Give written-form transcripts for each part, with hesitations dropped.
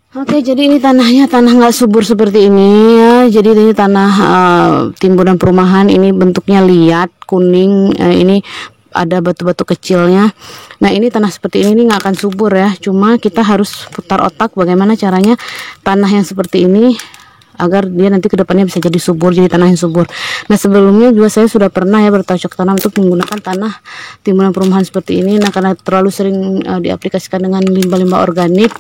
Oke, jadi ini tanah nggak subur seperti ini ya. Jadi ini tanah timbunan perumahan, ini bentuknya liat kuning, ini ada batu-batu kecilnya. Nah, ini tanah seperti ini nggak akan subur ya. Cuma kita harus putar otak bagaimana caranya tanah yang seperti ini agar dia nanti kedepannya bisa jadi subur, jadi tanah yang subur. Nah, sebelumnya juga saya sudah pernah ya bercocok tanam untuk menggunakan tanah timbunan perumahan seperti ini. Nah, karena terlalu sering diaplikasikan dengan limbah-limbah organik,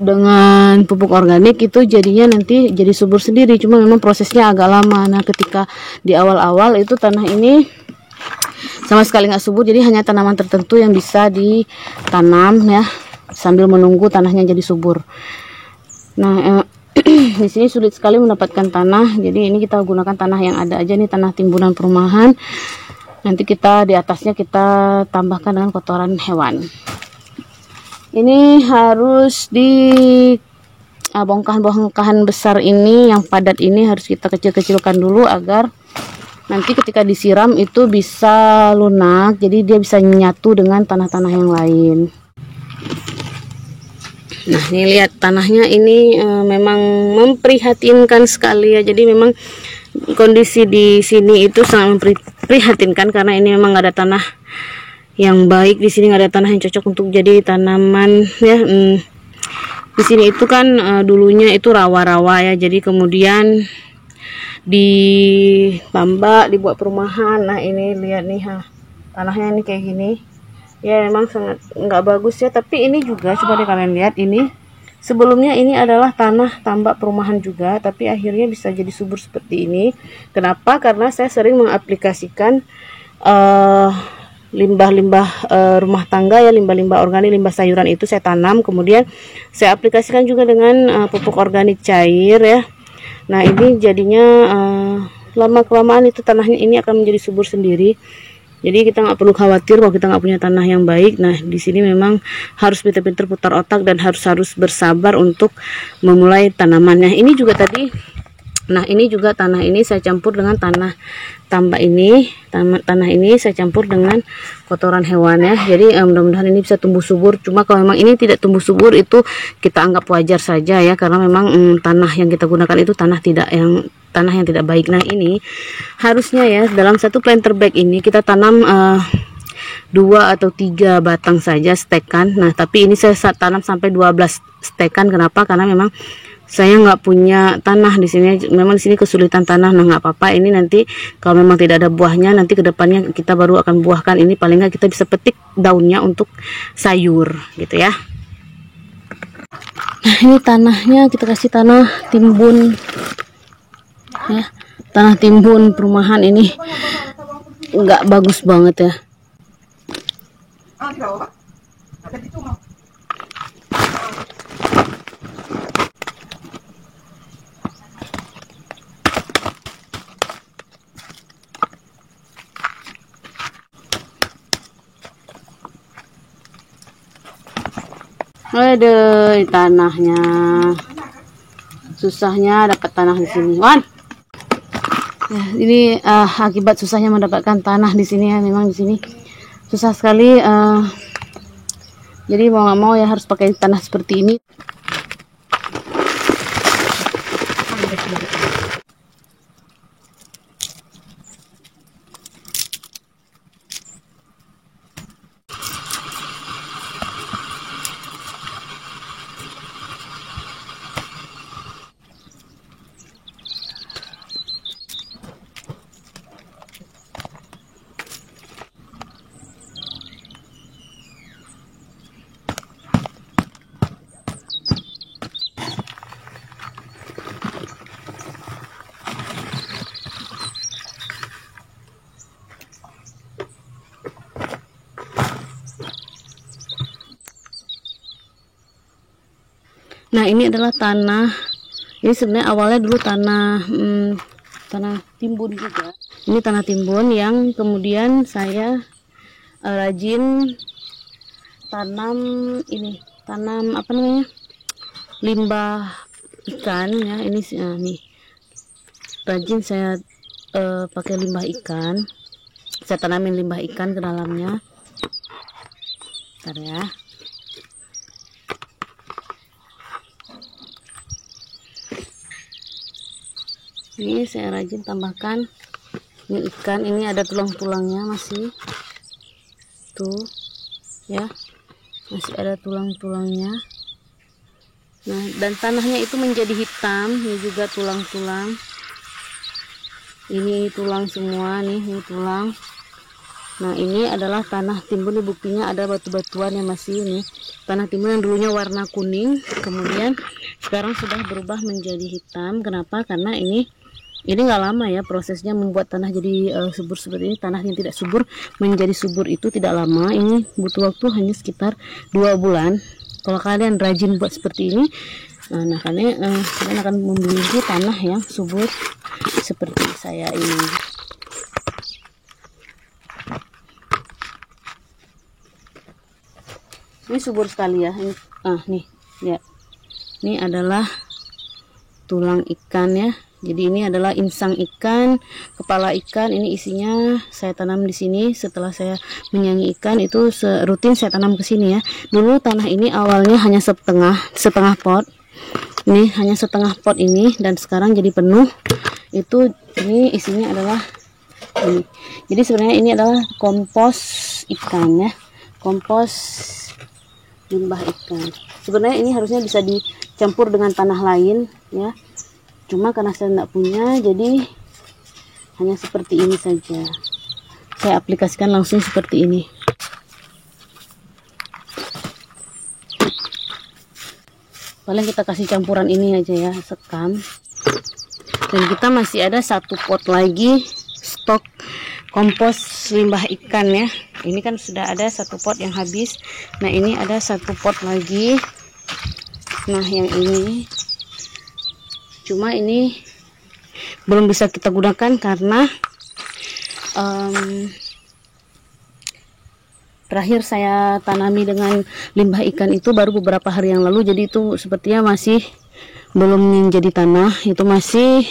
dengan pupuk organik, itu jadinya nanti jadi subur sendiri. Cuma memang prosesnya agak lama. Nah, ketika di awal-awal itu tanah ini sama sekali nggak subur, jadi hanya tanaman tertentu yang bisa ditanam ya sambil menunggu tanahnya jadi subur. Nah, di sini sulit sekali mendapatkan tanah, jadi ini kita gunakan tanah yang ada aja nih, tanah timbunan perumahan. Nanti kita di atasnya kita tambahkan dengan kotoran hewan. Ini harus di bongkahan-bongkahan besar ini yang padat ini harus kita kecil-kecilkan dulu agar nanti ketika disiram itu bisa lunak, jadi dia bisa menyatu dengan tanah-tanah yang lain. Nah, ini lihat tanahnya ini memang memprihatinkan sekali ya. Jadi memang kondisi di sini itu sangat memprihatinkan karena ini memang ada tanah yang baik. Di sini nggak ada tanah yang cocok untuk jadi tanaman ya. Di sini itu kan dulunya itu rawa-rawa ya, jadi kemudian ditambah dibuat perumahan. Nah, ini lihat nih tanahnya ini kayak gini ya, memang sangat nggak bagus ya. Tapi ini juga coba deh kalian lihat, ini sebelumnya ini adalah tanah tambak perumahan juga, tapi akhirnya bisa jadi subur seperti ini. Kenapa? Karena saya sering mengaplikasikan limbah-limbah rumah tangga ya, limbah-limbah organik, limbah sayuran itu saya tanam, kemudian saya aplikasikan juga dengan pupuk organik cair ya. Nah, ini jadinya lama kelamaan itu tanahnya ini akan menjadi subur sendiri. Jadi kita nggak perlu khawatir kalau kita nggak punya tanah yang baik. Nah, di sini memang harus pintar-pintar putar otak dan harus bersabar untuk memulai tanamannya. Ini juga tadi, nah ini juga tanah ini saya campur dengan tanah tambak ini, tanah ini saya campur dengan kotoran hewan ya. Jadi mudah-mudahan ini bisa tumbuh subur. Cuma kalau memang ini tidak tumbuh subur itu kita anggap wajar saja ya, karena memang tanah yang kita gunakan itu tanah yang tidak baik. Nah, ini harusnya ya dalam satu planter bag ini kita tanam 2 atau 3 batang saja stekan. Nah, tapi ini saya tanam sampai 12 stekan. Kenapa? Karena memang saya nggak punya tanah di sini. Memang di sini kesulitan tanah. Nah, nggak apa-apa. Ini nanti kalau memang tidak ada buahnya, nanti kedepannya kita baru akan buahkan. Ini paling nggak kita bisa petik daunnya untuk sayur, gitu ya. Nah, ini tanahnya kita kasih tanah timbun, ya. Tanah timbun perumahan ini nggak bagus banget ya. Aduh, tanahnya susahnya dapat tanah di sini, Wan. Ya, ini akibat susahnya mendapatkan tanah di sini ya. Memang di sini susah sekali. Jadi mau nggak mau ya harus pakai tanah seperti ini. Nah, ini adalah tanah. Ini sebenarnya awalnya dulu tanah timbun juga. Ini tanah timbun yang kemudian saya rajin tanam apa namanya, limbah ikan ya. Ini nih rajin saya pakai limbah ikan. Saya tanamin limbah ikan ke dalamnya. Bentar ya. Ini saya rajin tambahkan ini ikan. Ini ada tulang-tulangnya masih tuh ya, masih ada tulang-tulangnya. Nah, dan tanahnya itu menjadi hitam. Ini juga tulang-tulang, ini tulang semua nih, ini tulang. Nah, ini adalah tanah timbun. Ini buktinya ada batu-batuan yang masih ini. Tanah timbun yang dulunya warna kuning, kemudian sekarang sudah berubah menjadi hitam. Kenapa? Karena ini nggak lama ya prosesnya membuat tanah jadi subur seperti ini. Tanah yang tidak subur menjadi subur itu tidak lama. Ini butuh waktu hanya sekitar 2 bulan. Kalau kalian rajin buat seperti ini, nah kalian akan memiliki tanah yang subur seperti saya ini. Ini subur sekali ya. Ini, nih lihat, ini adalah tulang ikan ya. Jadi ini adalah insang ikan, kepala ikan. Ini isinya saya tanam di sini. Setelah saya menyanyi ikan itu rutin saya tanam ke sini ya. Dulu tanah ini awalnya hanya setengah pot. Ini hanya setengah pot ini, dan sekarang jadi penuh. Itu ini isinya adalah ini. Jadi sebenarnya ini adalah kompos ikan ya. Kompos limbah ikan. Sebenarnya ini harusnya bisa dicampur dengan tanah lain ya, cuma karena saya tidak punya, jadi hanya seperti ini saja. Saya aplikasikan langsung seperti ini. Paling kita kasih campuran ini aja ya, sekam. Dan kita masih ada 1 pot lagi stok kompos limbah ikan ya. Ini kan sudah ada 1 pot yang habis. Nah, ini ada 1 pot lagi. Nah, yang ini cuma ini belum bisa kita gunakan karena terakhir saya tanami dengan limbah ikan itu baru beberapa hari yang lalu. Jadi itu sepertinya masih belum menjadi tanah, itu masih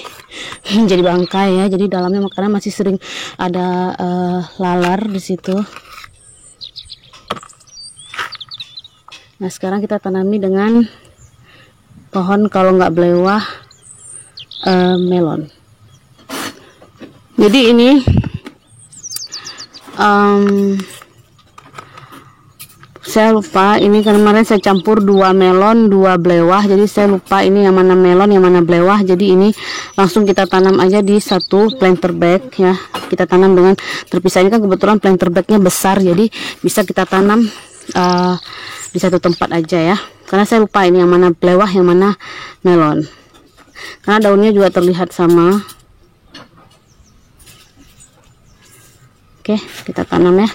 menjadi bangkai ya. Jadi dalamnya karena masih sering ada lalar di situ. Nah, sekarang kita tanami dengan pohon, kalau nggak belewah, melon. Jadi ini saya lupa, ini kemarin saya campur 2 melon 2 belewah, jadi saya lupa ini yang mana melon yang mana belewah. Jadi ini langsung kita tanam aja di 1 planter bag ya. Kita tanam dengan terpisah. Ini kan kebetulan planter bagnya besar, jadi bisa kita tanam di 1 tempat aja ya. Karena saya lupa ini yang mana belewah yang mana melon, karena daunnya juga terlihat sama. Oke, kita tanam ya.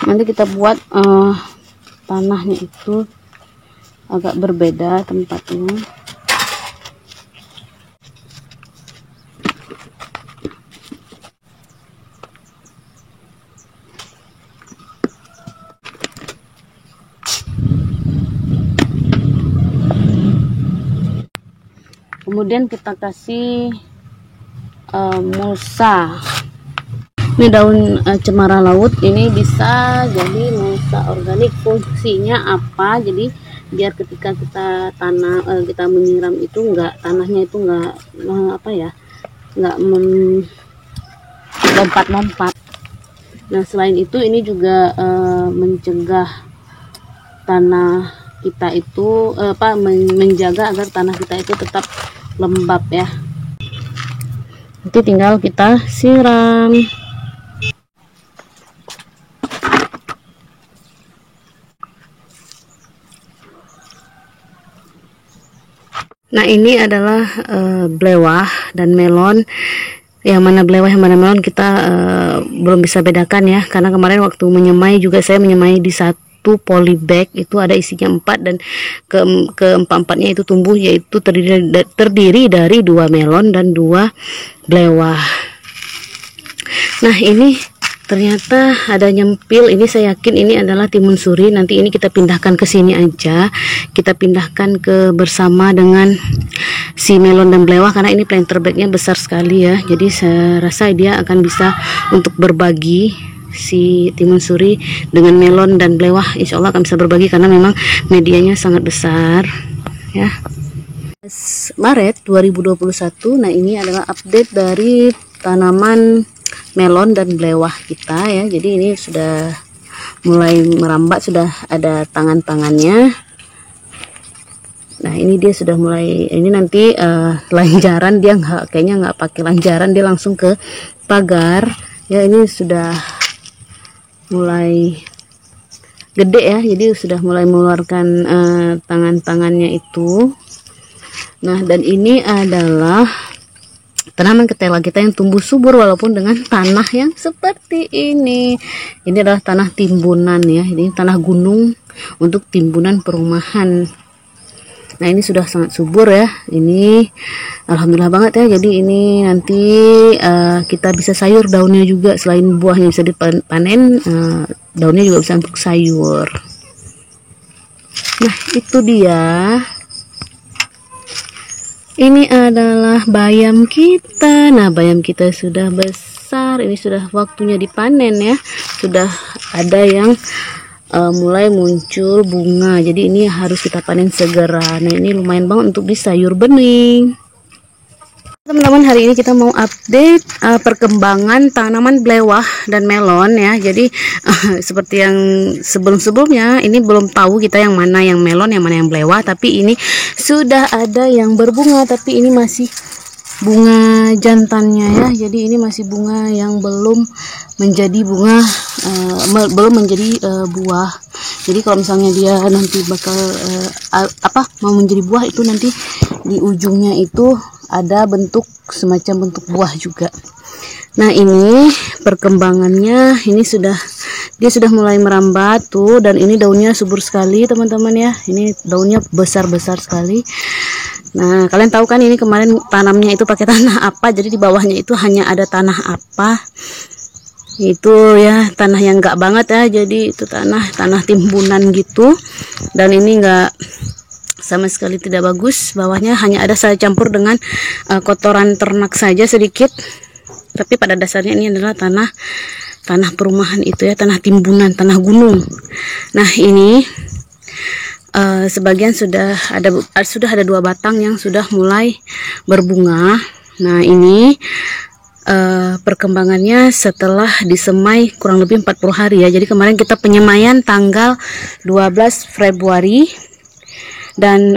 Nanti kita buat tanahnya itu agak berbeda tempatnya. Kemudian kita kasih mulsa. Ini daun cemara laut, ini bisa jadi mulsa organik. Fungsinya apa? Jadi biar ketika kita tanam, kita menyiram itu tanahnya itu enggak lompat-lompat. Nah, selain itu ini juga mencegah tanah kita itu menjaga agar tanah kita itu tetap lembab ya. Nanti tinggal kita siram. Nah, ini adalah belewah dan melon. Yang mana belewah yang mana melon kita belum bisa bedakan ya, karena kemarin waktu menyemai juga saya menyemai di 1 polybag itu ada isinya 4, dan keempat-empatnya itu tumbuh, yaitu terdiri dari 2 melon dan 2 belewah. Nah, ini ternyata ada nyempil. Ini saya yakin ini adalah timun suri. Nanti ini kita pindahkan ke sini aja, kita pindahkan bersama dengan si melon dan belewah, karena ini planter bagnya besar sekali ya. Jadi saya rasa dia akan bisa untuk berbagi, si timun suri dengan melon dan belewah insya Allah akan bisa berbagi karena memang medianya sangat besar ya. Maret 2021. Nah ini adalah update dari tanaman melon dan belewah kita ya. Jadi ini sudah mulai merambat, sudah ada tangan-tangannya. Nah ini dia sudah mulai, ini nanti lanjaran dia kayaknya nggak pakai lanjaran, dia langsung ke pagar ya. Ini sudah mulai gede ya, jadi sudah mulai mengeluarkan tangan-tangannya itu. Nah dan ini adalah tanaman ketela kita yang tumbuh subur walaupun dengan tanah yang seperti ini. Ini adalah tanah timbunan ya, ini tanah gunung untuk timbunan perumahan. Nah ini sudah sangat subur ya, ini alhamdulillah banget ya. Jadi ini nanti kita bisa sayur daunnya juga, selain buahnya bisa dipanen, daunnya juga bisa untuk sayur. Nah itu dia, ini adalah bayam kita. Nah bayam kita sudah besar, ini sudah waktunya dipanen ya. Sudah ada yang mulai muncul bunga, jadi ini harus kita panen segera. Nah ini lumayan banget untuk di sayur bening. Teman-teman, hari ini kita mau update perkembangan tanaman belewah dan melon ya. Jadi seperti yang sebelum-sebelumnya, ini belum tahu kita yang mana yang melon, yang mana yang belewah. Tapi ini sudah ada yang berbunga, tapi ini masih bunga jantannya ya. Jadi ini masih bunga yang belum menjadi bunga, belum menjadi buah. Jadi kalau misalnya dia nanti bakal mau menjadi buah, itu nanti di ujungnya itu ada bentuk semacam bentuk buah juga. Nah ini perkembangannya, ini dia sudah mulai merambat tuh, dan ini daunnya subur sekali teman-teman ya. Ini daunnya besar-besar sekali. Nah kalian tahu kan ini kemarin tanamnya itu pakai tanah apa, jadi di bawahnya itu hanya ada tanah apa itu ya, tanah yang enggak banget ya. Jadi itu tanah timbunan gitu, dan ini enggak, sama sekali tidak bagus. Bawahnya hanya ada saya campur dengan kotoran ternak saja sedikit, tapi pada dasarnya ini adalah tanah perumahan itu ya, tanah timbunan, tanah gunung. Nah ini sebagian sudah ada 2 batang yang sudah mulai berbunga. Nah ini perkembangannya setelah disemai kurang lebih 40 hari ya. Jadi kemarin kita penyemaian tanggal 12 Februari, dan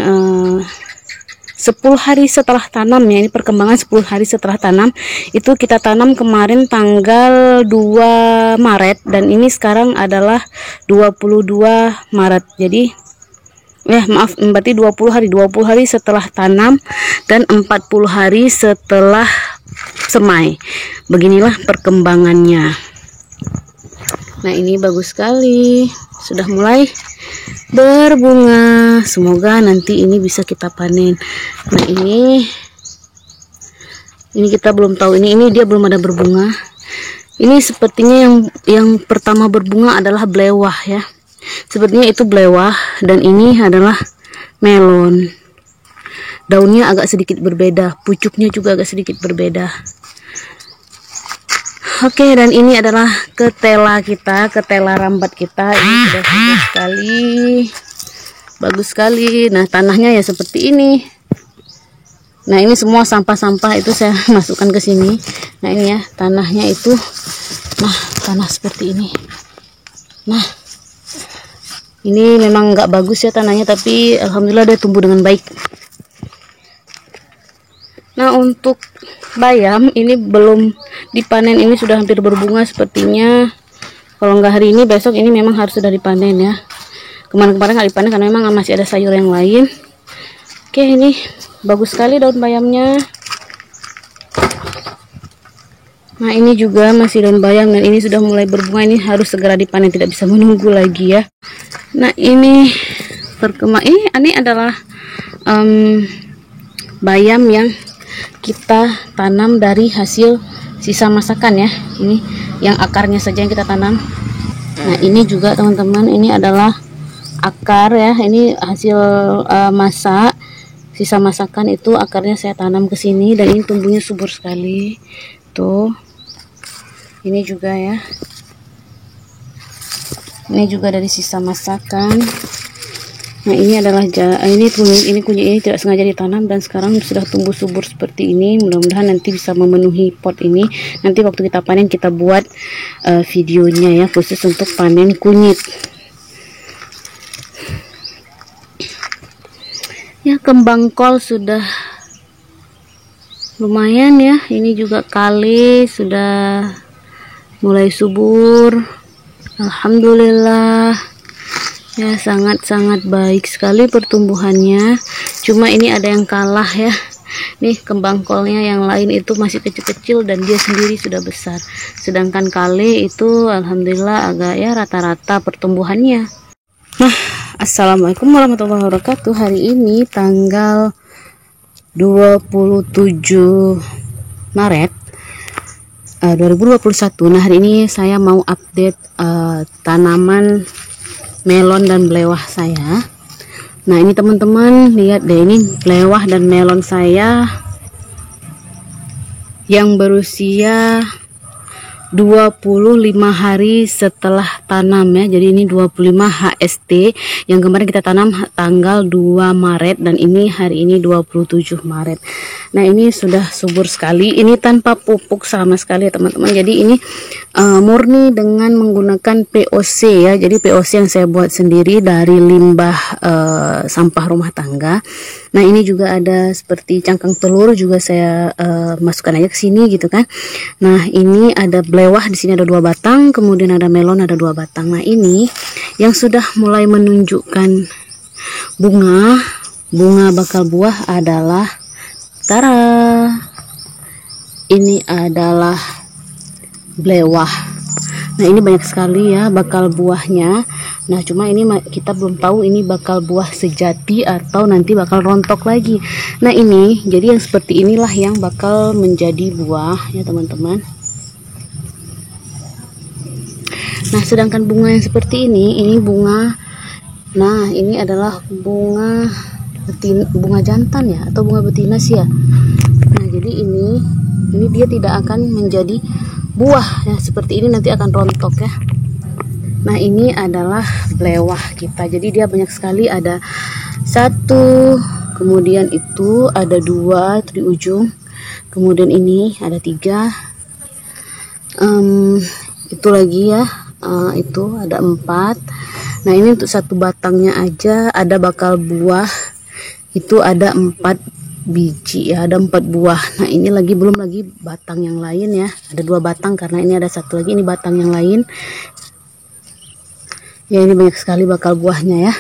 10 hari setelah tanam ya, ini perkembangan 10 hari setelah tanam. Itu kita tanam kemarin tanggal 2 Maret, dan ini sekarang adalah 22 Maret. Jadi berarti 20 hari setelah tanam dan 40 hari setelah semai. Beginilah perkembangannya. Nah ini bagus sekali, sudah mulai berbunga. Semoga nanti ini bisa kita panen. Nah ini kita belum tahu, ini dia belum ada berbunga. Ini sepertinya yang pertama berbunga adalah belewah ya. Sepertinya itu belewah, dan ini adalah melon. Daunnya agak sedikit berbeda, pucuknya juga agak sedikit berbeda. Oke, dan ini adalah ketela kita, ketela rambat kita. Ini sudah bagus sekali, bagus sekali. Nah tanahnya ya seperti ini. Nah ini semua sampah-sampah itu saya masukkan ke sini. Nah ini ya tanahnya itu, nah tanah seperti ini. Nah ini memang nggak bagus ya tanahnya, tapi alhamdulillah dia tumbuh dengan baik. Nah untuk bayam ini belum dipanen, ini sudah hampir berbunga sepertinya. Kalau nggak hari ini, besok ini memang harus sudah dipanen ya. Kemarin-kemarin nggak dipanen karena memang masih ada sayur yang lain. Oke, ini bagus sekali daun bayamnya. Nah ini juga masih daun bayam, dan ini sudah mulai berbunga. Ini harus segera dipanen, tidak bisa menunggu lagi ya. Nah ini ini adalah bayam yang kita tanam dari hasil sisa masakan ya. Ini yang akarnya saja yang kita tanam. Nah ini juga teman-teman, ini adalah akar ya, ini hasil masak sisa masakan itu akarnya saya tanam ke sini dan ini tumbuhnya subur sekali. Tuh. Ini juga ya. Ini juga dari sisa masakan. Nah, ini adalah ini kunyit ini tidak sengaja ditanam dan sekarang sudah tumbuh subur seperti ini. Mudah-mudahan nanti bisa memenuhi pot ini. Nanti waktu kita panen kita buat videonya ya, khusus untuk panen kunyit. Ya, kembang kol sudah lumayan ya. Ini juga kale sudah mulai subur. Alhamdulillah. Ya, sangat-sangat baik sekali pertumbuhannya. Cuma ini ada yang kalah ya. Nih kembang kolnya yang lain itu masih kecil-kecil dan dia sendiri sudah besar. Sedangkan kale itu alhamdulillah agak ya rata-rata pertumbuhannya. Nah, assalamualaikum warahmatullahi wabarakatuh. Hari ini tanggal 27 Maret 2021. Nah, hari ini saya mau update tanaman melon dan belewah saya. Nah, ini teman-teman lihat deh, ini belewah dan melon saya yang berusia 25 hari setelah tanam ya. Jadi ini 25 HST yang kemarin kita tanam tanggal 2 Maret dan ini hari ini 27 Maret. Nah, ini sudah subur sekali. Ini tanpa pupuk sama sekali ya teman-teman. Jadi ini murni dengan menggunakan POC ya. Jadi POC yang saya buat sendiri dari limbah sampah rumah tangga. Nah, ini juga ada seperti cangkang telur juga saya masukkan aja ke sini gitu kan. Nah, ini ada belewah, di sini ada 2 batang, kemudian ada melon ada 2 batang. Nah, ini yang sudah mulai menunjukkan bunga bakal buah adalah tara. Ini adalah belewah. Nah, ini banyak sekali ya bakal buahnya. Nah, cuma ini kita belum tahu ini bakal buah sejati atau nanti bakal rontok lagi. Nah, ini jadi yang seperti inilah yang bakal menjadi buah ya teman-teman. Nah, sedangkan bunga yang seperti ini bunga. Nah, ini adalah bunga jantan ya atau bunga betina sih ya. Nah, jadi ini dia tidak akan menjadi buah ya, seperti ini nanti akan rontok ya. Nah, ini adalah belewah kita. Jadi dia banyak sekali, ada 1, kemudian itu ada 2 di ujung, kemudian ini ada 3, itu lagi ya, itu ada 4. Nah, ini untuk 1 batangnya aja ada bakal buah itu ada 4 biji ya, ada 4 buah. Nah, ini belum lagi batang yang lain ya, ada 2 batang karena ini ada 1 lagi, ini batang yang lain ya. Ini banyak sekali bakal buahnya ya.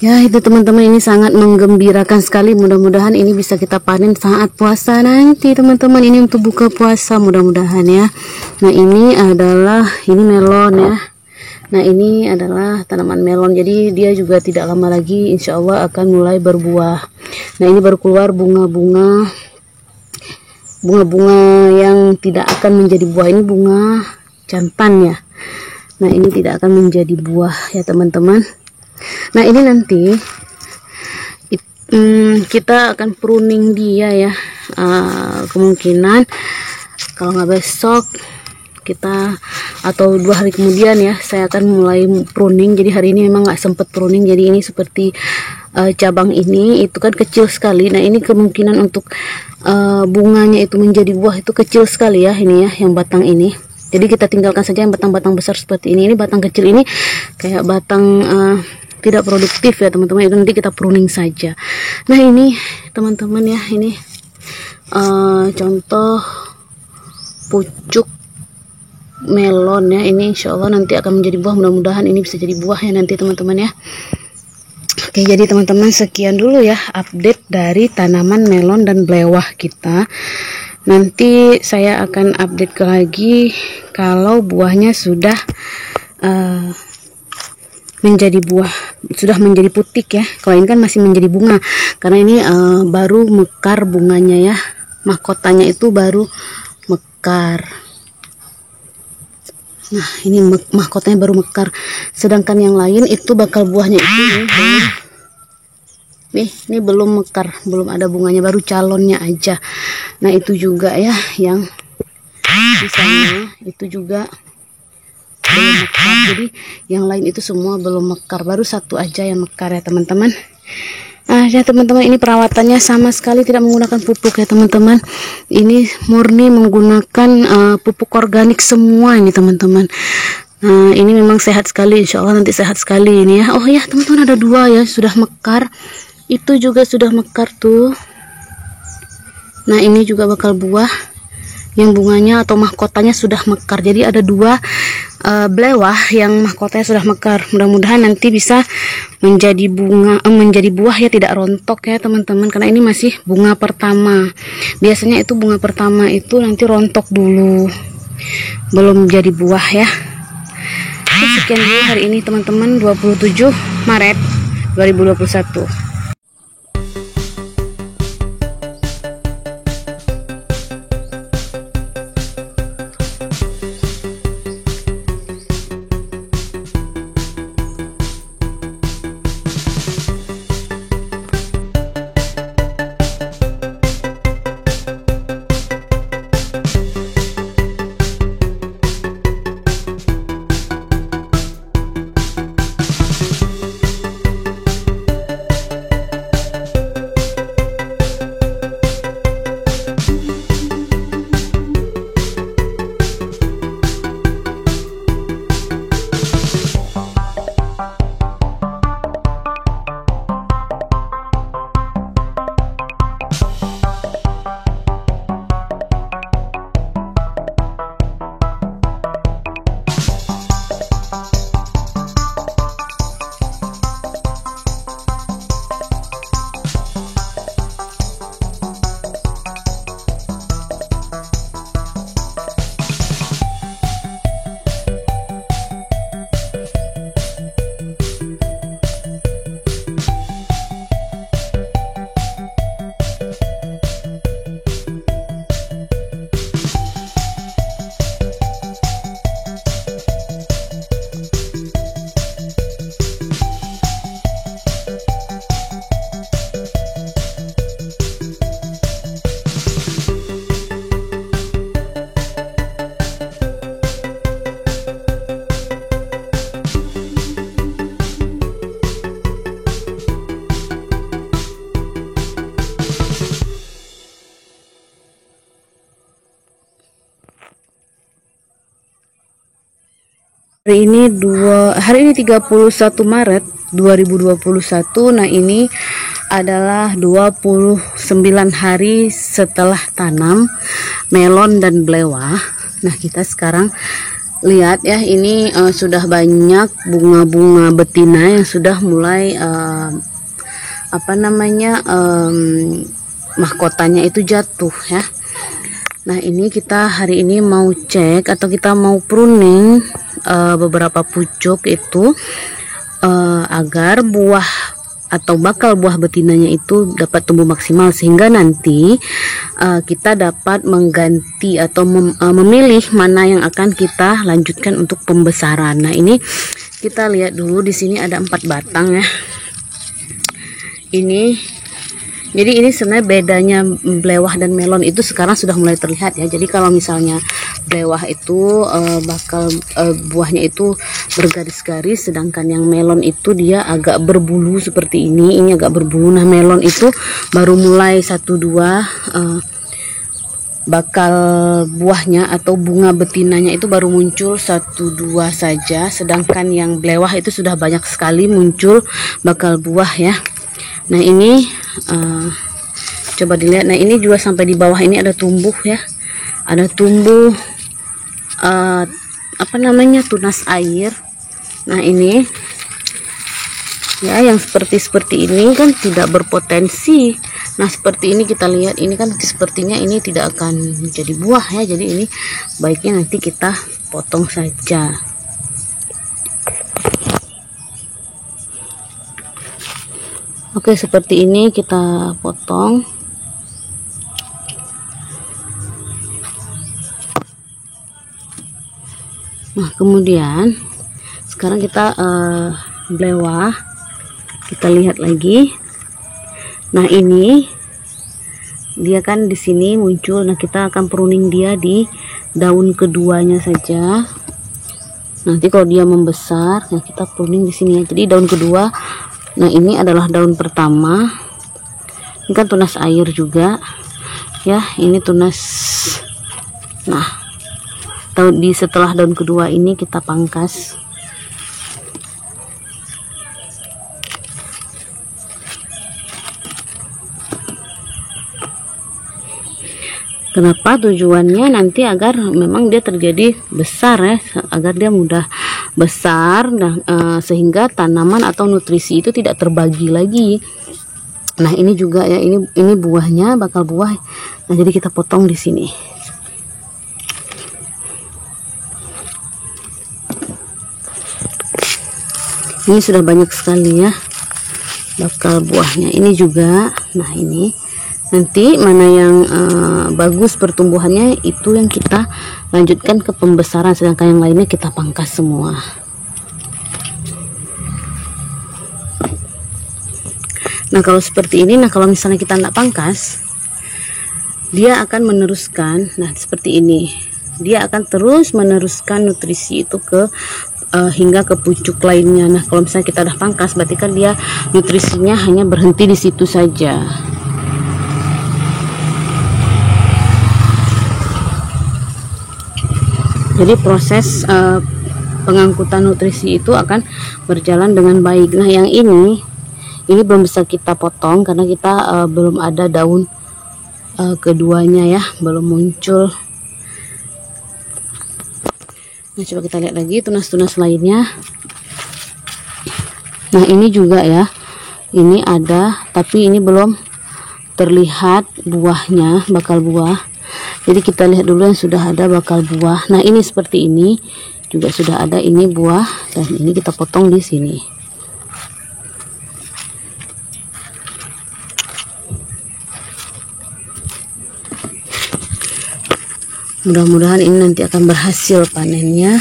Ya, itu teman-teman, ini sangat menggembirakan sekali. Mudah-mudahan ini bisa kita panen saat puasa nanti teman-teman. Ini untuk buka puasa mudah-mudahan ya. Nah, ini melon ya. Nah, ini adalah tanaman melon. Jadi dia juga tidak lama lagi insya Allah akan mulai berbuah. Nah, ini baru keluar bunga-bunga yang tidak akan menjadi buah. Ini bunga jantan ya. Nah, ini tidak akan menjadi buah ya teman-teman. Nah, ini nanti kita akan pruning dia ya. Kemungkinan kalau nggak besok kita atau 2 hari kemudian ya, saya akan mulai pruning. Jadi hari ini memang nggak sempet pruning. Jadi ini seperti cabang ini itu kan kecil sekali. Nah, ini kemungkinan untuk bunganya itu menjadi buah itu kecil sekali ya, ini ya yang batang ini. Jadi kita tinggalkan saja yang batang-batang besar seperti ini. Ini batang kecil ini kayak batang tidak produktif ya teman-teman. Itu nanti kita pruning saja. Nah, ini teman-teman ya, ini contoh pucuk melon ya. Ini insya Allah nanti akan menjadi buah. Mudah-mudahan ini bisa jadi buah ya nanti teman-teman ya. Oke, jadi teman-teman sekian dulu ya update dari tanaman melon dan belewah kita. Nanti saya akan update lagi kalau buahnya sudah menjadi buah, sudah menjadi putik ya. Kalau ini kan masih menjadi bunga karena ini baru mekar bunganya ya, mahkotanya itu baru mekar. Nah, ini mahkotanya baru mekar, sedangkan yang lain itu bakal buahnya itu Nih, ini belum mekar, belum ada bunganya, baru calonnya aja. Nah, itu juga ya yang di sana itu juga belum mekar. Jadi yang lain itu semua belum mekar, baru satu aja yang mekar ya teman-teman. Nah ya teman-teman, ini perawatannya sama sekali tidak menggunakan pupuk ya teman-teman. Ini murni menggunakan pupuk organik semua ini teman-teman. Nah ini memang sehat sekali, insya Allah nanti sehat sekali ini ya. Oh ya teman-teman, ada dua ya sudah mekar. Itu juga sudah mekar tuh. Nah ini juga bakal buah yang bunganya atau mahkotanya sudah mekar. Jadi ada dua belewah yang mahkotanya sudah mekar. Mudah-mudahan nanti bisa menjadi bunga, menjadi buah ya, tidak rontok ya teman-teman, karena ini masih bunga pertama. Biasanya itu bunga pertama itu nanti rontok dulu, belum jadi buah ya. Oke, sekian dulu hari ini teman-teman, 27 Maret 2021. Hari ini 31 Maret 2021. Nah, ini adalah 29 hari setelah tanam melon dan belewah. Nah, kita sekarang lihat ya, ini sudah banyak bunga-bunga betina yang sudah mulai mahkotanya itu jatuh ya. Nah, ini kita hari ini mau cek atau kita mau pruning beberapa pucuk itu agar buah atau bakal buah betinanya itu dapat tumbuh maksimal, sehingga nanti kita dapat mengganti atau memilih mana yang akan kita lanjutkan untuk pembesaran. Nah, ini kita lihat dulu, di sini ada 4 batang ya. Jadi ini sebenarnya bedanya belewah dan melon itu sekarang sudah mulai terlihat ya. Jadi kalau misalnya belewah itu buahnya itu bergaris-garis, sedangkan yang melon itu dia agak berbulu seperti ini. Ini agak berbulu. Nah, melon itu baru mulai 1-2 bakal buahnya atau bunga betinanya itu baru muncul 1-2 saja, sedangkan yang belewah itu sudah banyak sekali muncul bakal buah ya. Nah, ini coba dilihat. Nah, ini juga sampai di bawah ini ada tumbuh ya, ada tumbuh tunas air. Nah, ini ya yang seperti ini kan tidak berpotensi. Nah, seperti ini kita lihat, ini kan sepertinya ini tidak akan menjadi buah ya. Jadi ini baiknya nanti kita potong saja. Oke, seperti ini kita potong. Nah, kemudian sekarang kita belewah, kita lihat lagi. Nah, ini dia kan di sini muncul. Nah, kita akan pruning dia di daun keduanya saja. Nanti kalau dia membesar, nah kita pruning di sini ya. Jadi daun kedua. Nah, ini adalah daun pertama. Ini kan tunas air juga. Ya, ini tunas. Nah, setelah daun kedua ini kita pangkas. Kenapa? Tujuannya nanti agar memang dia terjadi besar ya, agar dia mudah besar, sehingga tanaman atau nutrisi itu tidak terbagi lagi. Nah, ini juga ya, ini buahnya, bakal buah. Nah, jadi kita potong di sini. Ini sudah banyak sekali ya bakal buahnya. Ini juga. Nah, ini nanti mana yang bagus pertumbuhannya itu yang kita lanjutkan ke pembesaran, sedangkan yang lainnya kita pangkas semua. Nah, kalau seperti ini, nah kalau misalnya kita tidak pangkas, dia akan meneruskan. Nah, seperti ini, dia akan terus meneruskan nutrisi itu ke hingga ke pucuk lainnya. Nah, kalau misalnya kita udah pangkas, berarti kan dia nutrisinya hanya berhenti di situ saja. Jadi proses pengangkutan nutrisi itu akan berjalan dengan baik. Nah, yang ini belum bisa kita potong karena kita belum ada daun keduanya ya, belum muncul. Nah, coba kita lihat lagi tunas-tunas lainnya. Nah, ini juga ya, ini ada, tapi ini belum terlihat buahnya, bakal buah. Jadi kita lihat dulu yang sudah ada bakal buah. Nah, ini seperti ini juga sudah ada, ini buah, dan ini kita potong di sini. Mudah-mudahan ini nanti akan berhasil panennya.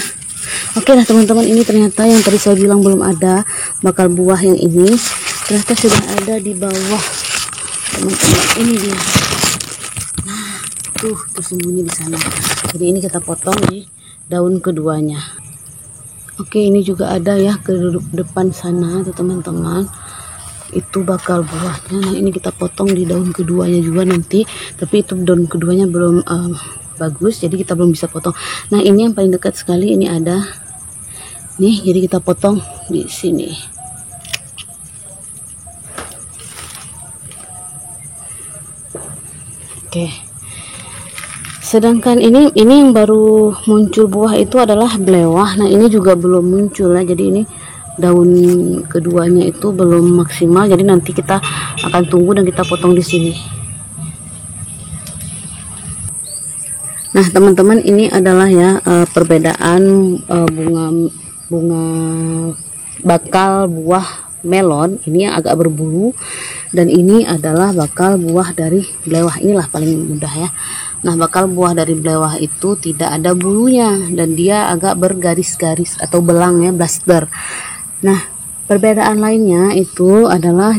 Oke lah teman-teman, ini ternyata yang tadi saya bilang belum ada bakal buah yang ini, ternyata sudah ada di bawah teman-teman. Ini dia. Tuh tersembunyi di sana. Jadi ini kita potong di daun keduanya. Oke, ini juga ada ya ke depan sana tuh teman-teman. Itu bakal buahnya. Nah, ini kita potong di daun keduanya juga nanti. Tapi itu daun keduanya belum bagus, jadi kita belum bisa potong. Nah, ini yang paling dekat sekali, ini ada. Nih, jadi kita potong di sini. Oke. Sedangkan ini yang baru muncul buah itu adalah belewah. Nah, ini juga belum muncul ya. Jadi ini daun keduanya itu belum maksimal. Jadi nanti kita akan tunggu dan kita potong di sini. Nah, teman-teman, ini adalah ya perbedaan bunga bakal buah melon. Ini yang agak berbulu, dan ini adalah bakal buah dari belewah. Inilah paling mudah ya. Nah, bakal buah dari belewah itu tidak ada bulunya dan dia agak bergaris-garis atau belang ya, blaster. Nah, perbedaan lainnya itu adalah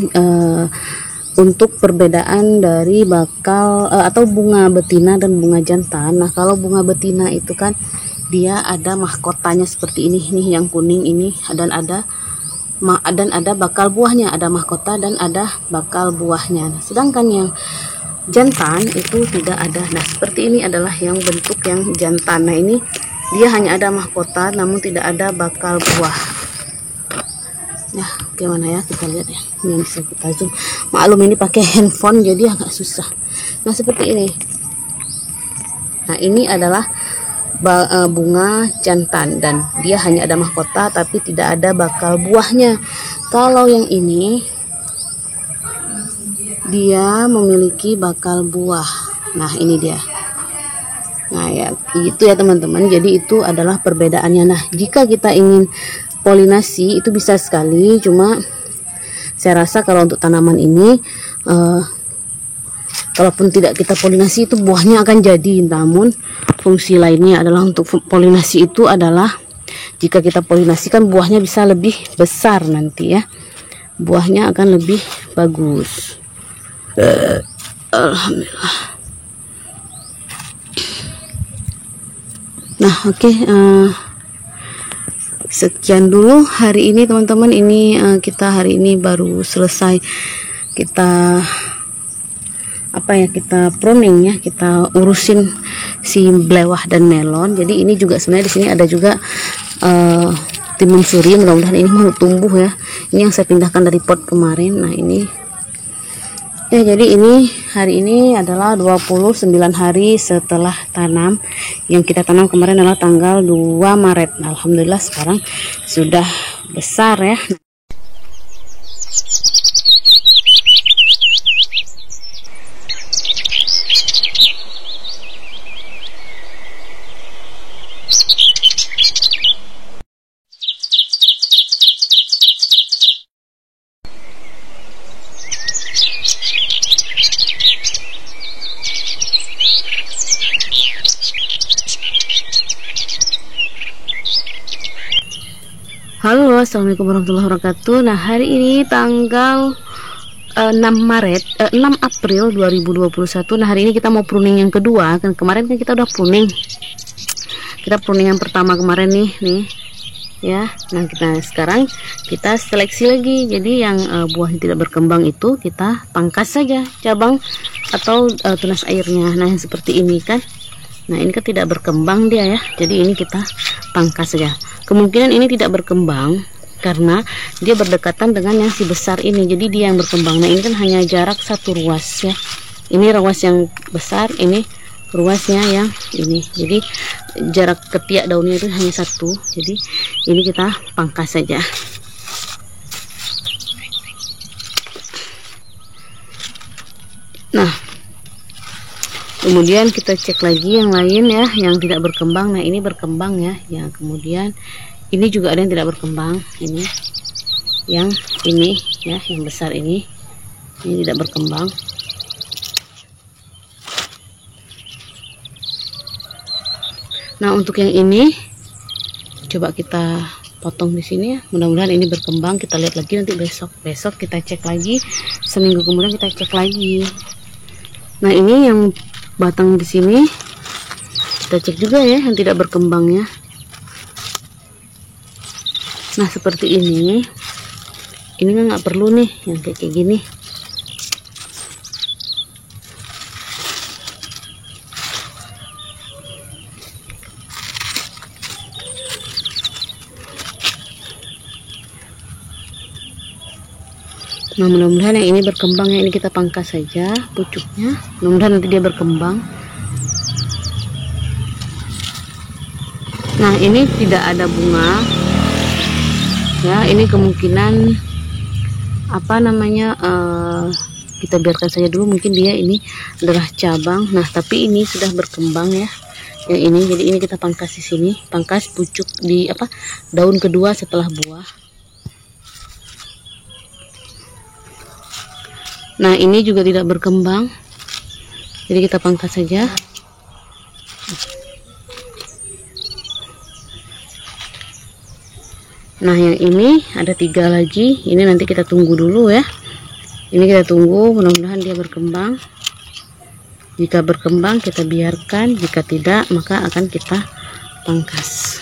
untuk perbedaan dari bakal atau bunga betina dan bunga jantan. Nah, kalau bunga betina itu kan dia ada mahkotanya seperti ini nih, yang kuning ini, dan ada bakal buahnya, ada mahkota dan ada bakal buahnya. Nah, sedangkan yang jantan itu tidak ada. Nah, seperti ini adalah yang bentuk yang jantan. Nah, ini dia hanya ada mahkota namun tidak ada bakal buah. Nah, gimana ya, kita lihat ya. Ini bisa kita zoom. Maklum ini pakai handphone jadi agak susah. Nah, seperti ini. Nah, ini adalah bunga jantan dan dia hanya ada mahkota tapi tidak ada bakal buahnya. Kalau yang ini dia memiliki bakal buah. Nah, ini dia. Nah, ya itu ya teman-teman. Jadi itu adalah perbedaannya. Nah, jika kita ingin polinasi itu bisa sekali, cuma saya rasa kalau untuk tanaman ini kalaupun tidak kita polinasi itu buahnya akan jadi. Namun fungsi lainnya adalah untuk polinasi itu adalah jika kita polinasikan buahnya bisa lebih besar nanti ya. Buahnya akan lebih bagus. Alhamdulillah. Nah, oke, sekian dulu hari ini teman-teman. Ini kita hari ini baru selesai kita kita pruning ya, kita urusin si belewah dan melon. Jadi ini juga sebenarnya di sini ada juga timun suri, mudah-mudahan ini mau tumbuh ya. Ini yang saya pindahkan dari pot kemarin. Nah ini ya, jadi ini hari ini adalah 29 hari setelah tanam. Yang kita tanam kemarin adalah tanggal 2 Maret. Nah, alhamdulillah sekarang sudah besar ya. Halo, assalamualaikum warahmatullahi wabarakatuh. Nah, hari ini tanggal 6 April 2021. Nah, hari ini kita mau pruning yang kedua. Kan kemarin kan kita udah pruning. Kita pruning yang pertama kemarin nih ya. Nah, sekarang kita seleksi lagi. Jadi yang buahnya tidak berkembang itu kita pangkas saja cabang atau tunas airnya. Nah, yang seperti ini kan. Nah, ini kan tidak berkembang dia ya. Jadi ini kita pangkas saja. Kemungkinan ini tidak berkembang karena dia berdekatan dengan yang si besar ini. Jadi dia yang berkembang. Nah, ini kan hanya jarak satu ruas ya. Ini ruas yang besar, ini ruasnya yang ini. Jadi jarak ketiak daunnya itu hanya satu. Jadi ini kita pangkas saja. Nah, kemudian kita cek lagi yang lain ya, yang tidak berkembang. Nah, ini berkembang ya. Ya, kemudian ini juga ada yang tidak berkembang. Ini yang ini ya, yang besar ini tidak berkembang. Nah, untuk yang ini coba kita potong di sini ya. Mudah-mudahan ini berkembang. Kita lihat lagi nanti besok kita cek lagi. Seminggu kemudian kita cek lagi. Nah, ini yang batang di sini kita cek juga ya, yang tidak berkembang ya. Nah, seperti ini kan nggak perlu nih yang kayak gini. Nah, mudah-mudahan yang ini berkembang ya. Ini kita pangkas saja pucuknya, mudah-mudahan nanti dia berkembang. Nah, ini tidak ada bunga ya. Ini kemungkinan kita biarkan saja dulu, mungkin dia ini adalah cabang. Nah, tapi ini sudah berkembang ya yang ini. Jadi ini kita pangkas di sini, pangkas pucuk di daun kedua setelah buah. Nah, ini juga tidak berkembang, jadi kita pangkas saja. Nah, yang ini ada 3 lagi. Ini nanti kita tunggu dulu ya. Ini kita tunggu, mudah-mudahan dia berkembang. Jika berkembang kita biarkan, jika tidak maka akan kita pangkas.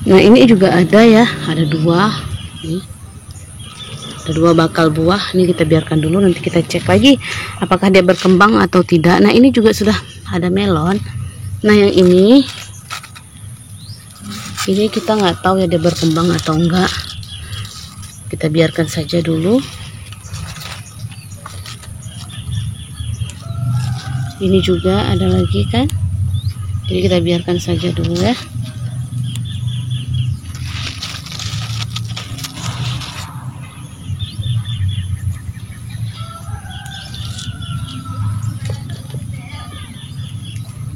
Nah, ini juga ada ya, ada 2 nih. Ada 2 bakal buah. Ini kita biarkan dulu, nanti kita cek lagi apakah dia berkembang atau tidak. Nah, ini juga sudah ada melon. Nah, yang ini kita nggak tahu ya dia berkembang atau enggak. Kita biarkan saja dulu. Ini juga ada lagi kan, jadi kita biarkan saja dulu ya.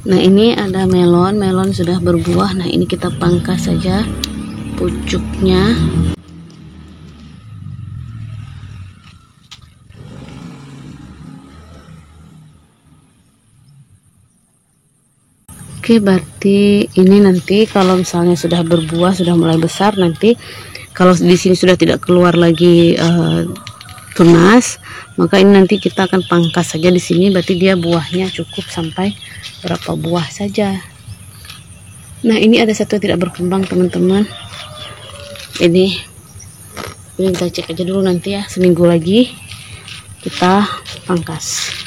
Nah, ini ada melon sudah berbuah. Nah, ini kita pangkas saja pucuknya. Oke, berarti ini nanti kalau misalnya sudah berbuah, sudah mulai besar, nanti kalau di sini sudah tidak keluar lagi tunas, maka ini nanti kita akan pangkas saja di sini. Berarti dia buahnya cukup sampai berapa buah saja. Nah, ini ada satu yang tidak berkembang, teman-teman. Ini kita cek aja dulu nanti ya, seminggu lagi kita pangkas.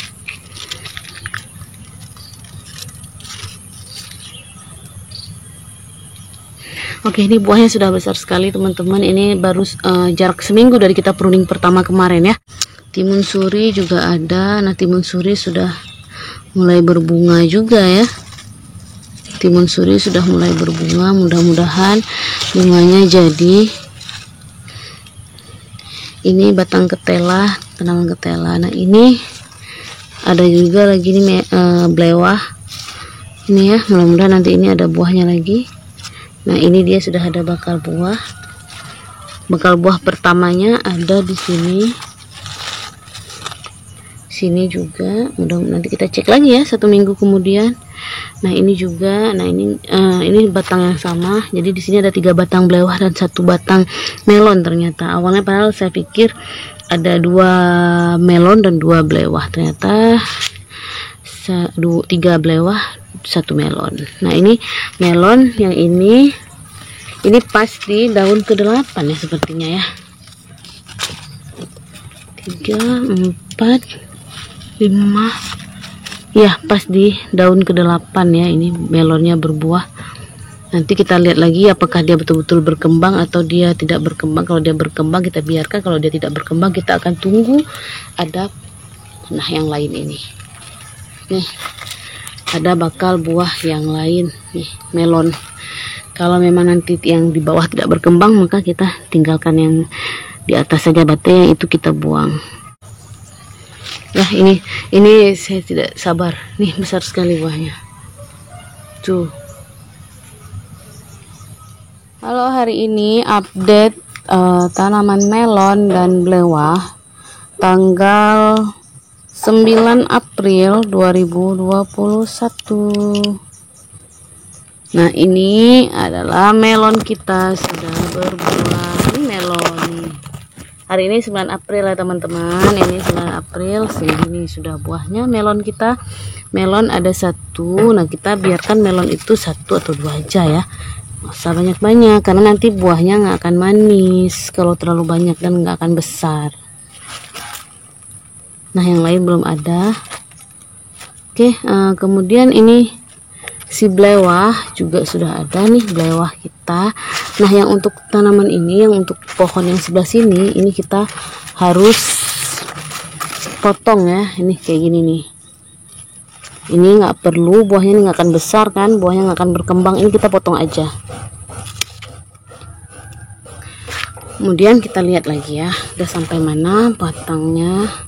Oke, ini buahnya sudah besar sekali, teman-teman. Ini baru jarak seminggu dari kita pruning pertama kemarin ya. Timun suri juga ada. Nah, timun suri sudah mulai berbunga juga ya. Timun suri sudah mulai berbunga, mudah-mudahan bunganya jadi. Ini batang ketela, tanaman ketela. Nah, ini ada juga lagi nih belewah. Ini ya, mudah-mudahan nanti ini ada buahnya lagi. Nah, ini dia sudah ada bakal buah. Bakal buah pertamanya ada di sini. Sini juga. Mudah-mudahan nanti kita cek lagi ya 1 minggu kemudian. Nah, ini juga. Nah, ini batang yang sama. Jadi di sini ada 3 batang belewah dan 1 batang melon ternyata. Awalnya padahal saya pikir ada 2 melon dan 2 belewah. Ternyata 3 belewah, 1 melon. Nah, ini melon yang ini pas di daun ke-8 ya sepertinya ya. 3, 4, 5 ya, pas di daun ke-8 ya. Ini melonnya berbuah. Nanti kita lihat lagi apakah dia betul-betul berkembang atau dia tidak berkembang. Kalau dia berkembang kita biarkan, kalau dia tidak berkembang kita akan tunggu ada yang lain ini. Nih, ada bakal buah yang lain nih, melon. Kalau memang nanti yang di bawah tidak berkembang, maka kita tinggalkan yang di atas saja, batenya itu kita buang. Nah, ini saya tidak sabar. Nih, besar sekali buahnya. Tuh. Halo, hari ini update tanaman melon dan belewah tanggal 9 April 2021. Nah, ini adalah melon kita sudah berbuah. Ini melon. Hari ini 9 April ya teman-teman. Ini 9 April. Segini sudah buahnya melon kita. Melon ada 1. Nah, kita biarkan melon itu 1 atau 2 aja ya. Nggak usah banyak-banyak karena nanti buahnya nggak akan manis kalau terlalu banyak dan nggak akan besar. Nah, yang lain belum ada. Oke, kemudian ini si belewah juga sudah ada nih, belewah kita. Nah, yang untuk tanaman ini, yang untuk pohon yang sebelah sini, ini kita harus potong ya. Ini kayak gini nih. Ini nggak perlu, buahnya ini nggak akan besar kan, buahnya nggak akan berkembang. Ini kita potong aja. Kemudian kita lihat lagi ya, udah sampai mana batangnya.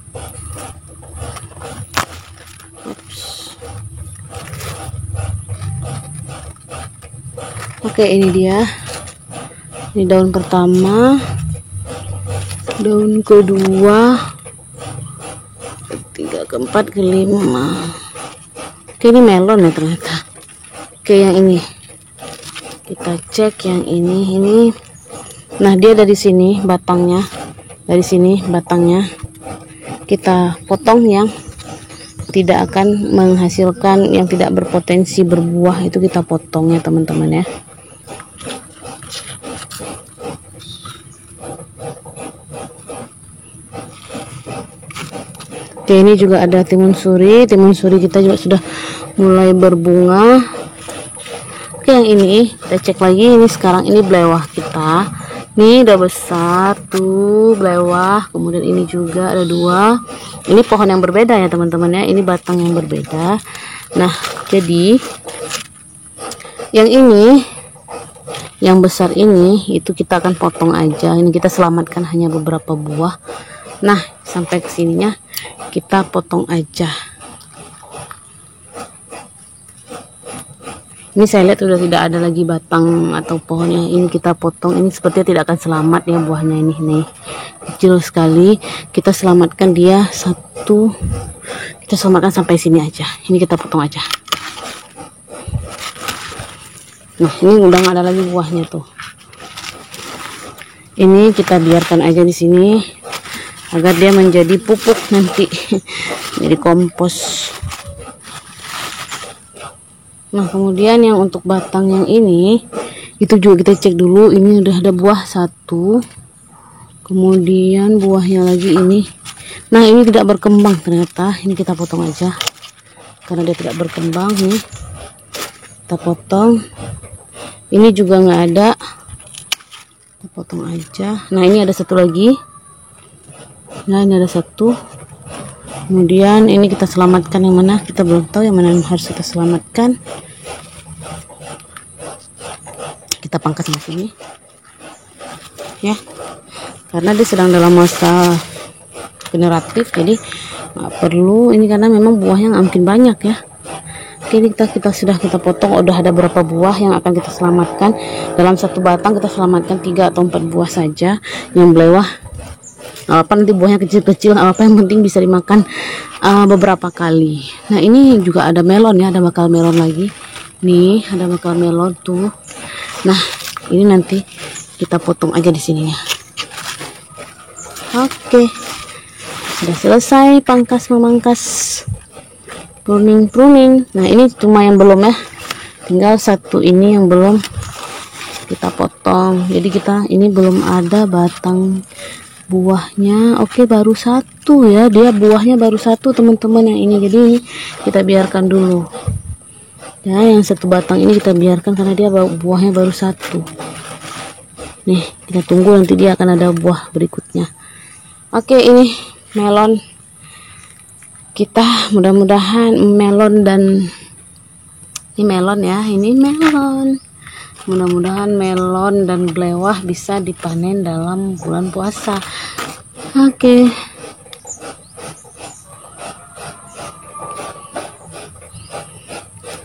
Oke, ini dia. Ini daun pertama, daun kedua, ketiga, keempat, kelima. Oke, ini melon ya ternyata. Oke, yang ini kita cek yang ini. Nah, dia dari sini batangnya, dari sini batangnya. Kita potong yang tidak akan menghasilkan, yang tidak berpotensi berbuah, itu kita potong ya teman-teman ya. Oke, ini juga ada timun suri. Timun suri kita juga sudah mulai berbunga. Oke, yang ini kita cek lagi. Ini sekarang ini belewah kita. Ini udah besar tuh belewah. Kemudian ini juga ada 2. Ini pohon yang berbeda ya teman-teman ya. Ini batang yang berbeda. Nah, jadi yang ini, yang besar ini, itu kita akan potong aja. Ini kita selamatkan hanya beberapa buah. Nah, sampai kesininya kita potong aja. Ini saya lihat sudah tidak ada lagi batang atau pohonnya. Ini kita potong. Ini sepertinya tidak akan selamat ya buahnya ini. Nih, kecil sekali. Kita selamatkan dia 1. Kita selamatkan sampai sini aja. Ini kita potong aja. Nah, ini udah nggak ada lagi buahnya tuh. Ini kita biarkan aja di sini agar dia menjadi pupuk nanti, jadi kompos. Nah, kemudian yang untuk batang yang ini itu juga kita cek dulu. Ini udah ada buah satu, kemudian buahnya lagi ini. Nah, ini tidak berkembang ternyata. Ini kita potong aja karena dia tidak berkembang. Nih kita potong. Ini juga nggak ada, kita potong aja. Nah, ini ada satu lagi. Nah, ini ada satu. Kemudian ini kita selamatkan, yang mana kita belum tahu yang mana yang harus kita selamatkan. Kita pangkas di sini ya, karena dia sedang dalam masa generatif, jadi nggak perlu ini karena memang buahnya nggak mungkin banyak ya. Oke, ini kita potong. Udah ada berapa buah yang akan kita selamatkan dalam satu batang. Kita selamatkan 3 atau 4 buah saja yang belewah. Apa nanti buahnya kecil-kecil, apa yang penting bisa dimakan beberapa kali. Nah, ini juga ada melon ya, ada bakal melon lagi nih, ada bakal melon tuh. Nah, ini nanti kita potong aja di sini ya. Oke, sudah selesai memangkas, pruning. Nah, ini cuma yang belum ya, tinggal satu ini yang belum kita potong. Jadi ini belum ada batang buahnya. Oke, baru satu ya, dia buahnya baru satu teman-teman yang ini. Jadi kita biarkan dulu ya, yang satu batang ini kita biarkan karena dia buahnya baru satu. Nih, kita tunggu nanti dia akan ada buah berikutnya. Oke, ini melon kita, mudah-mudahan melon dan ini melon ya, ini melon. Mudah-mudahan melon dan belewah bisa dipanen dalam bulan puasa. Oke.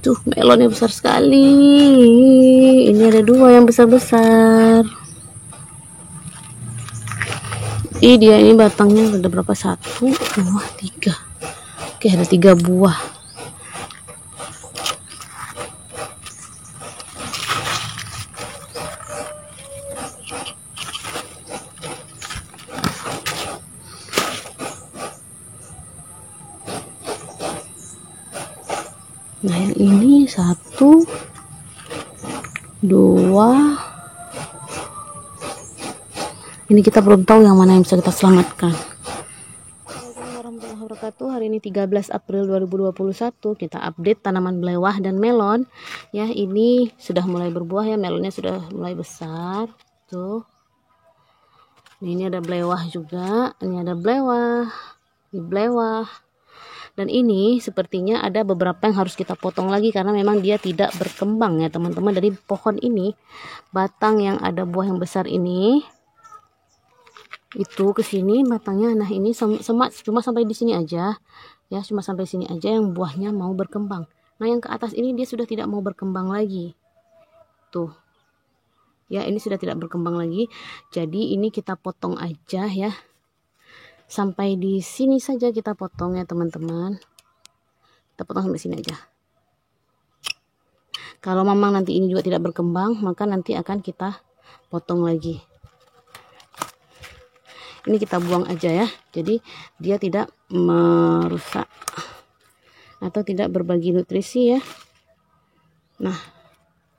Tuh, melonnya besar sekali. Ini ada 2 yang besar-besar. Dia ini batangnya ada berapa? 1, 2, 3. Oke, ada 3 buah. Nah, yang ini 1, 2. Ini kita belum tahu yang mana yang bisa kita selamatkan. Assalamualaikum warahmatullahi wabarakatuh. Hari ini 13 April 2021. Kita update tanaman belewah dan melon. Ya, ini sudah mulai berbuah ya, melonnya sudah mulai besar. Tuh. Ini ada belewah juga. Ini ada belewah. Ini belewah. Dan ini sepertinya ada beberapa yang harus kita potong lagi karena memang dia tidak berkembang ya teman-teman. Dari pohon ini, batang yang ada buah yang besar ini itu ke sini batangnya. Nah, ini cuma sampai di sini aja ya, cuma sampai sini aja yang buahnya mau berkembang. Nah, yang ke atas ini dia sudah tidak mau berkembang lagi tuh ya, ini sudah tidak berkembang lagi. Jadi ini kita potong aja ya, sampai di sini saja kita potong ya teman-teman. Kita potong sampai sini aja. Kalau memang nanti ini juga tidak berkembang, maka nanti akan kita potong lagi. Ini kita buang aja ya, jadi dia tidak merusak atau tidak berbagi nutrisi ya. Nah,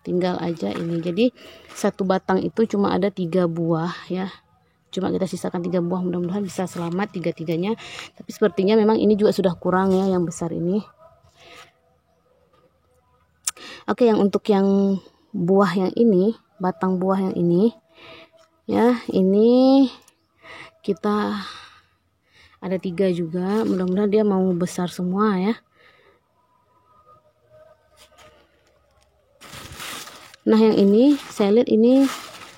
tinggal aja ini. Jadi satu batang itu cuma ada 3 buah ya, cuma kita sisakan 3 buah. Mudah-mudahan bisa selamat 3-tiganya, tapi sepertinya memang ini juga sudah kurang ya yang besar ini. Oke, yang untuk yang buah yang ini, batang buah yang ini ya, ini kita ada 3 juga. Mudah-mudahan dia mau besar semua ya. Nah, yang ini saya lihat ini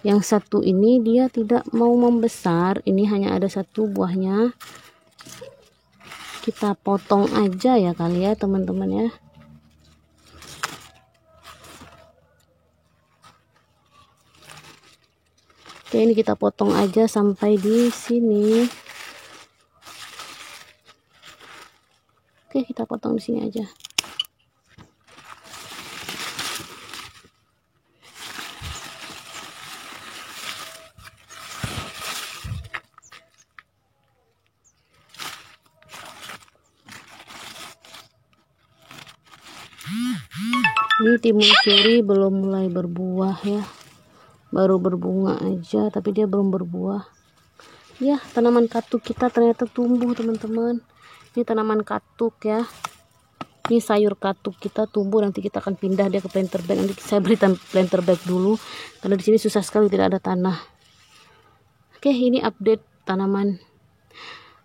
yang satu ini dia tidak mau membesar. Ini hanya ada 1 buahnya. Kita potong aja ya kali ya teman-teman ya. Oke, ini kita potong aja sampai di sini. Oke, kita potong di sini aja. Ini timun suri belum mulai berbuah ya, baru berbunga aja, tapi dia belum berbuah ya. Tanaman katuk kita ternyata tumbuh teman-teman. Ini tanaman katuk ya, ini sayur katuk kita tumbuh. Nanti kita akan pindah dia ke planter bag. Nanti saya beri planter bag dulu karena di sini susah sekali, tidak ada tanah. Oke, ini update tanaman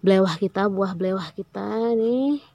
belewah kita, buah belewah kita nih.